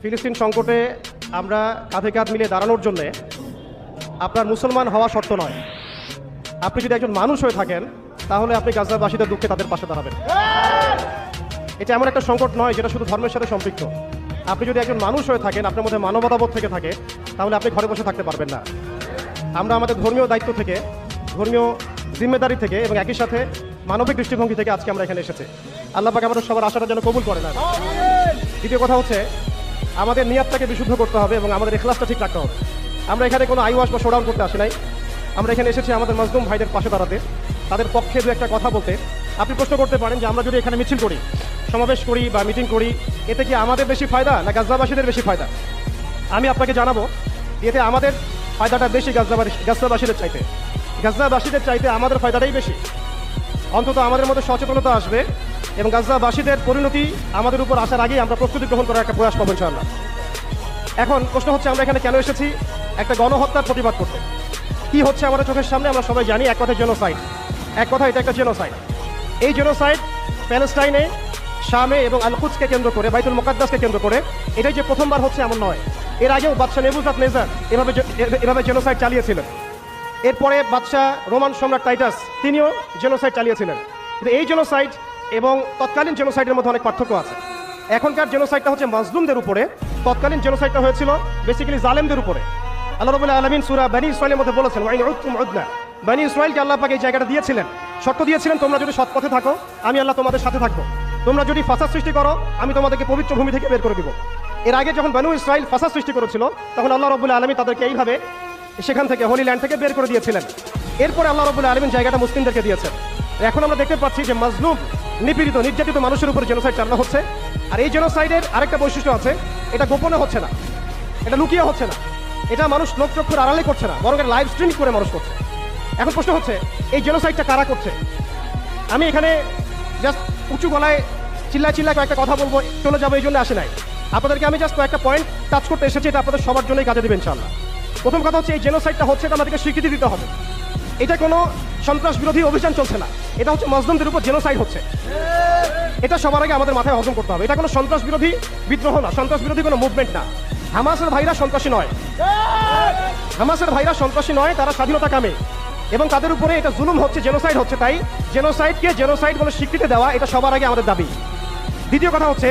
ফিলিস্তিন সংকটে আমরা কাঁধে কাঁধ মিলিয়ে দাঁড়ানোর জন্যে আপনার মুসলমান হওয়া শর্ত নয়। আপনি যদি একজন মানুষ হয়ে থাকেন তাহলে আপনি গাজাবাসীদের দুঃখে তাদের পাশে দাঁড়াবেন। এটা এমন একটা সংকট নয় যেটা শুধু ধর্মের সাথে সম্পৃক্ত। আপনি যদি একজন মানুষ হয়ে থাকেন, আপনার মধ্যে মানবতাবোধ থেকে থাকে, তাহলে আপনি ঘরে বসে থাকতে পারবেন না। আমরা আমাদের ধর্মীয় দায়িত্ব থেকে, ধর্মীয় জিম্মেদারি থেকে এবং একই সাথে মানবিক দৃষ্টিভঙ্গি থেকে আজকে আমরা এখানে এসেছি। আল্লাহ পাক আমাদের সবার আশাটা যেন কবুল করে না। দ্বিতীয় কথা হচ্ছে আমাদের নিয়াতটাকে বিশুদ্ধ করতে হবে এবং আমাদের ইখলাসটা ঠিক রাখতে হবে। আমরা এখানে কোনো আইওয়াশ বা শোডাউন করতে আসি নাই। আমরা এখানে এসেছি আমাদের মাজলুম ভাইদের পাশে দাঁড়াতে, তাদের পক্ষে দু একটা কথা বলতে। আপনি প্রশ্ন করতে পারেন যে আমরা যদি এখানে মিছিল করি, সমাবেশ করি বা মিটিং করি, এতে কি আমাদের বেশি ফায়দা না গাজাবাসীদের বেশি ফায়দা? আমি আপনাকে জানাবো এতে আমাদের ফায়দাটা বেশি গাজাবাসীদের চাইতে। গাজাবাসীদের চাইতে আমাদের ফায়দাটাই বেশি। অন্তত আমাদের মধ্যে সচেতনতা আসবে এবং গাজাবাসীদের পরিণতি আমাদের উপর আসার আগেই আমরা প্রস্তুতি গ্রহণ করার একটা প্রয়াস পাবো ইনশাআল্লাহ। এখন প্রশ্ন হচ্ছে আমরা এখানে কেন এসেছি? একটা গণহত্যার প্রতিবাদ করতে। কি হচ্ছে আমাদের চোখের সামনে আমরা সবাই জানি। এক কথায় জেনোসাইড। এক কথা এটা একটা জেনোসাইড। এই জেনোসাইড প্যালেস্টাইনে, শামে এবং আল কুদসকে কেন্দ্র করে, বাইতুল মুকাদ্দাসকে কেন্দ্র করে এটাই যে প্রথমবার হচ্ছে এমন নয়। এর আগেও বাদশাহ নেবুকাদনেজার এভাবে জেনোসাইড চালিয়েছিলেন। এরপরে বাদশাহ রোমান সম্রাট টাইটাস তিনিও জেনোসাইড চালিয়েছিলেন। কিন্তু এই জেনোসাইড এবং তৎকালীন জেনোসাইডের মধ্যে অনেক পার্থক্য আছে। এখনকার জেনোসাইডটা হচ্ছে মাজলুমদের উপরে, তৎকালীন জেনোসাইডটা হয়েছিল বেসিক্যালি জালেমদের উপরে। আল্লাহ রাব্বুল আলামিন সূরা বনী ইসরাঈলের মধ্যে বলেছেন ওয়াইন উদতুম উদনা। বনী ইসরাঈলকে আল্লাহ পাক এই জায়গাটা দিয়েছিলেন, শর্ত দিয়েছিলেন তোমরা যদি সৎ পথে থাকো আমি আল্লাহ তোমাদের সাথে থাকবো। তোমরা যদি ফাসাদ সৃষ্টি করো আমি তোমাদেরকে পবিত্র ভূমি থেকে বের করে দিব। এর আগে যখন বনী ইসরাঈল ফাসাদ সৃষ্টি করেছিল তখন আল্লাহ রাব্বুল আলামিন তাদেরকে এইভাবে সেখান থেকে হোলি ল্যান্ড থেকে বের করে দিয়েছিলেন। এরপরে আল্লাহ রাব্বুল আলামিন জায়গাটা মুসলিমদেরকে দিয়েছেন। এখন আমরা দেখতে পাচ্ছি যে মাজলুম, নিপীড়িত, নির্যাতিত মানুষের উপর জেনোসাইড চালানো হচ্ছে। আর এই জেনোসাইডের আরেকটা বৈশিষ্ট্য আছে, এটা গোপনে হচ্ছে না, এটা লুকিয়ে হচ্ছে না, এটা মানুষ লোকচক্ষুর আড়ালে করছে না, বরং এটা লাইভ স্ট্রিম করে মানুষ করছে। এখন প্রশ্ন হচ্ছে এই জেনোসাইডটা কারা করছে? আমি এখানে জাস্ট উঁচু গলায় চিল্লায় কয়েকটা কথা বলবো, চলে যাবো এই জন্য আসে নাই। আপনাদেরকে আমি জাস্ট কয়েকটা পয়েন্ট টাচ করতে এসেছি, এটা আপনাদের সবার জন্যই কাজে দেবেন ইনশাআল্লাহ। প্রথম কথা হচ্ছে এই জেনোসাইডটা হচ্ছে, এটা আমাদেরকে স্বীকৃতি দিতে হবে। এটা কোনো সন্ত্রাস বিরোধী অভিযান চলছে না, এটা হচ্ছে মাজলুমদের উপর জেনোসাইড হচ্ছে। এটা সবার আগে আমাদের মাথায় হজম করতে হবে। এটা কোনো সন্ত্রাস বিরোধী বিদ্রোহ না, সন্ত্রাস বিরোধী কোনো মুভমেন্ট না। হামাসের ভাইরা সন্ত্রাসী নয়, হামাসের ভাইরা সন্ত্রাসী নয়, তারা স্বাধীনতা কামে এবং তাদের উপরে এটা জুলুম হচ্ছে, জেনোসাইড হচ্ছে। তাই জেনোসাইডকে জেনোসাইড বলে স্বীকৃতি দেওয়া এটা সবার আগে আমাদের দাবি। দ্বিতীয় কথা হচ্ছে